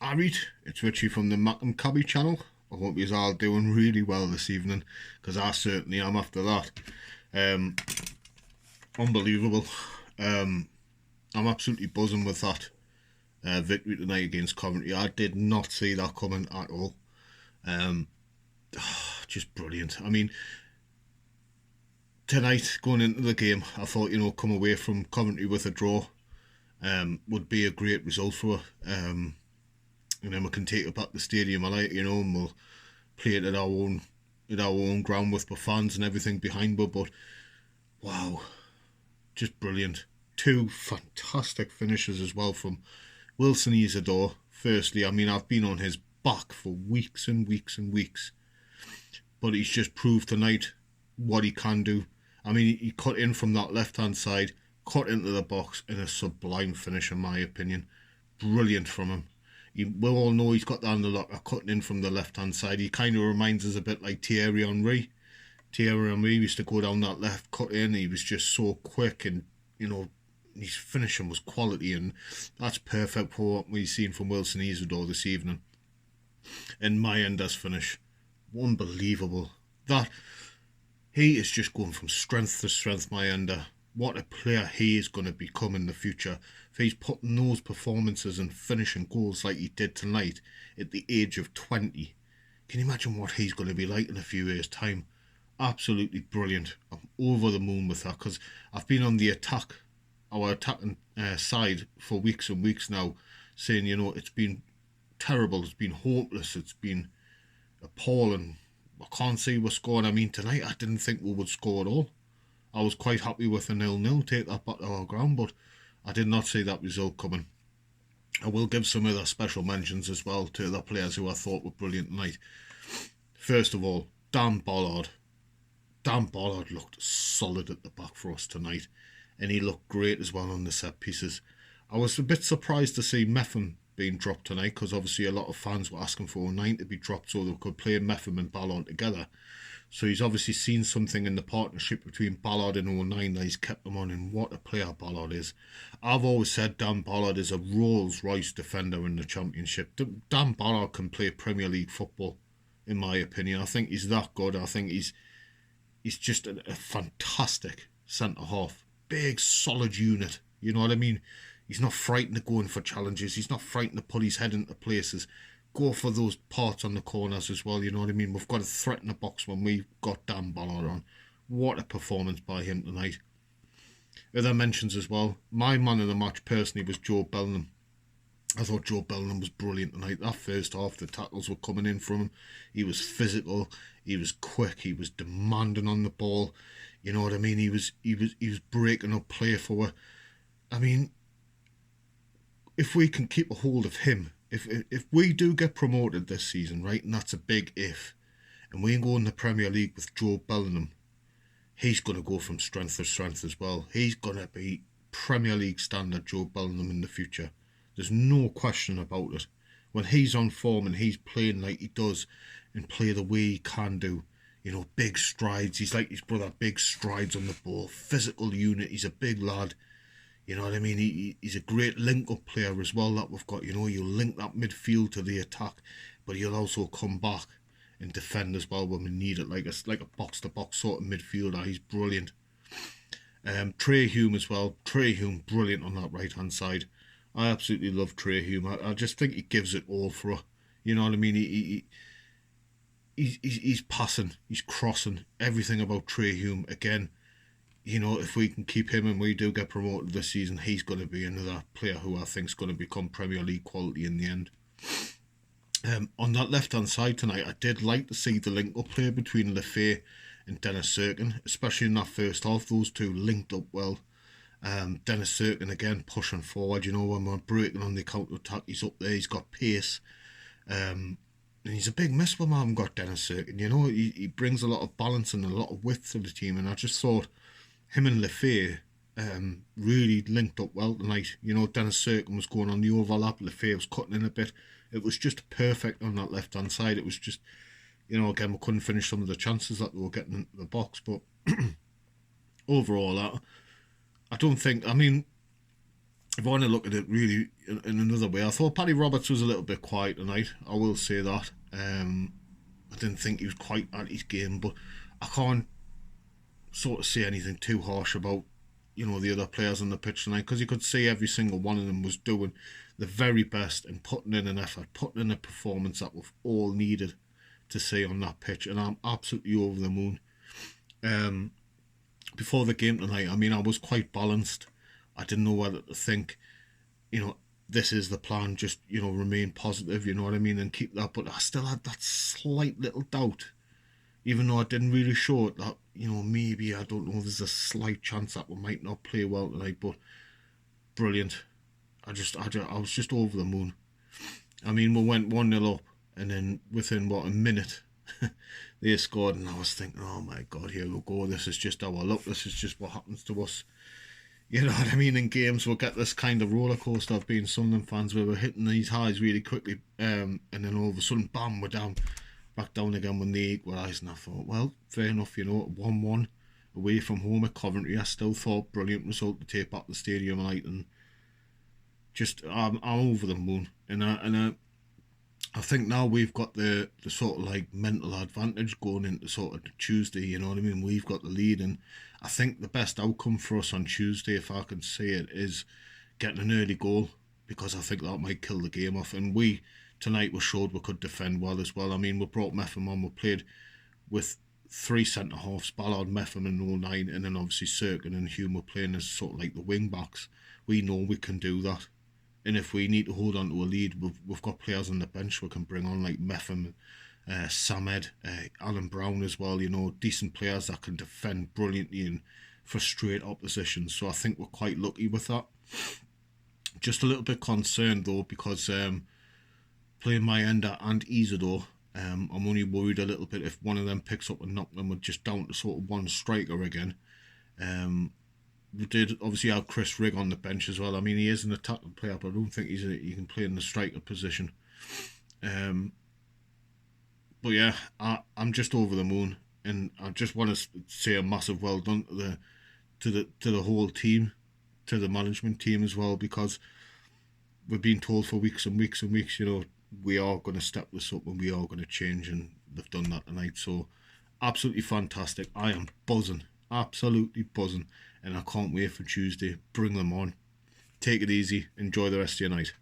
Alright, it's Richie from the Macam Cabby channel. I hope you're all doing really well this evening, because I certainly am after that. Um, Unbelievable. I'm absolutely buzzing with that victory tonight against Coventry. I did not see that coming at all. Um, just brilliant. I mean, tonight, going into the game, I thought, come away from Coventry with a draw would be a great result for her. And then we can take it back to the stadium, and we'll play it at our own ground with the fans and everything behind us. But wow, just brilliant. Two fantastic finishes as well from Wilson Isidore. Firstly, I mean, I've been on his back for weeks and weeks and weeks, but he's just proved tonight what he can do. I mean, he cut in from that left-hand side, cut into the box in a sublime finish, in my opinion. Brilliant from him. We all know he's got that on the locker, cutting in from the left-hand side. He kind of reminds us a bit like Thierry Henry. Thierry Henry used to go down that left, cut in. He was just so quick, and, his finishing was quality, and that's perfect for what we've seen from Wilson Isidore this evening. And Mayenda's finish, unbelievable. That he is just going from strength to strength, Mayenda. What a player he is going to become in the future. If he's putting those performances and finishing goals like he did tonight at the age of 20, can you imagine what he's going to be like in a few years' time? Absolutely brilliant. I'm over the moon with that, because I've been on the our attacking side for weeks and weeks now, saying, it's been terrible, it's been hopeless, it's been appalling. I can't see what's going. I mean, tonight I didn't think we would score at all. I was quite happy with a 0-0, take that back to our ground, but I did not see that result coming. I will give some other special mentions as well to the players who I thought were brilliant tonight. First of all, Dan Bollard. Dan Bollard looked solid at the back for us tonight, and he looked great as well on the set pieces. I was a bit surprised to see Meffam being dropped tonight, because obviously a lot of fans were asking for 09 to be dropped so they could play Meffam and Ballard together. So he's obviously seen something in the partnership between Ballard and 09 that he's kept them on, and what a player Ballard is. I've always said Dan Ballard is a Rolls-Royce defender in the Championship. Dan Ballard can play Premier League football, in my opinion. I think he's that good. I think he's just a fantastic centre-half. Big, solid unit. You know what I mean? He's not frightened of going for challenges. He's not frightened to put his head into places. Go for those parts on the corners as well, you know what I mean? We've got to threaten the box when we've got Dan Ballard on. What a performance by him tonight. Other mentions as well. My man of the match personally was Joe Bellingham. I thought Joe Bellingham was brilliant tonight. That first half, the tackles were coming in from him. He was physical, he was quick, he was demanding on the ball. You know what I mean? He was breaking up play for her. I mean, if we can keep a hold of him, if we do get promoted this season, right, and that's a big if, and we go in the Premier League with Joe Bellingham, he's going to go from strength to strength as well. He's going to be Premier League standard Joe Bellingham in the future. There's no question about it. When he's on form and he's playing like he does and play the way he can do, big strides. He's like his brother, big strides on the ball, physical unit. He's a big lad. You know what I mean? He's a great link-up player as well that we've got. You'll link that midfield to the attack, but he'll also come back and defend as well when we need it, like a box-to-box sort of midfielder. He's brilliant. Trey Hume as well. Trey Hume, brilliant on that right-hand side. I absolutely love Trey Hume. I just think he gives it all for her. You know what I mean? He's passing, he's crossing, everything about Trey Hume. Again, if we can keep him and we do get promoted this season, he's going to be another player who I think is going to become Premier League quality in the end. On that left-hand side tonight, I did like to see the link-up play between Lefay and Dennis Serkin, especially in that first half. Those two linked up well. Dennis Serkin again pushing forward, when we're breaking on the counter-attack, he's up there, he's got pace. And he's a big miss when I haven't got Dennis Serkin. He brings a lot of balance and a lot of width to the team, and I just thought him and Lefay really linked up well tonight. Dennis Serkin was going on the overlap, Lefay was cutting in a bit. It was just perfect on that left-hand side. It was just, again, we couldn't finish some of the chances that we were getting into the box, but overall, I don't think, if I want to look at it really in another way, I thought Paddy Roberts was a little bit quiet tonight. I will say that. I didn't think he was quite at his game, but I can't sort of say anything too harsh about the other players on the pitch tonight, because you could see every single one of them was doing the very best and putting in an effort, putting in a performance that we've all needed to see on that pitch, and I'm absolutely over the moon. Um, Before the game tonight, I mean, I was quite balanced. I didn't know whether to think, you know, this is the plan, just, remain positive, you know what I mean, and keep that. But I still had that slight little doubt, even though I didn't really show it, that, maybe, I don't know, there's a slight chance that we might not play well tonight. But brilliant. I was just over the moon. I mean, we went 1-0 up, and then within, what, a minute, they scored, and I was thinking, oh my God, here we go. This is just our luck. This is just what happens to us. You know what I mean? In games, we'll get this kind of roller coaster of being Sunderland fans, where we're hitting these highs really quickly, and then all of a sudden, bam, we're back down again when they equalised. And I thought, well, fair enough, 1-1 away from home at Coventry. I still thought brilliant result to take back the stadium tonight, and just I'm over the moon. I think now we've got the sort of like mental advantage going into sort of Tuesday, you know what I mean? We've got the lead, and I think the best outcome for us on Tuesday, if I can say it, is getting an early goal, because I think that might kill the game off. And tonight, we showed we could defend well as well. I mean, we brought Meffam on, we played with three centre halves, Ballard, Meffam and 09, and then obviously Serkin and Hume were playing as sort of like the wing backs. We know we can do that. And if we need to hold on to a lead, we've got players on the bench we can bring on, like Meffam, Samed, Alan Brown as well, decent players that can defend brilliantly and frustrate opposition. So I think we're quite lucky with that. Just a little bit concerned though, because playing Mayenda and Isidore, I'm only worried a little bit if one of them picks up and knock them, we're just down to sort of one striker again. We did obviously have Chris Rigg on the bench as well. I mean, he is an attacking player, but I don't think he can play in the striker position. But yeah, I'm just over the moon, and I just want to say a massive well done to the whole team, to the management team as well, because we've been told for weeks and weeks and weeks, we are going to step this up and we are going to change, and they've done that tonight. So absolutely fantastic. I am buzzing, absolutely buzzing, and I can't wait for Tuesday. Bring them on. Take it easy. Enjoy the rest of your night.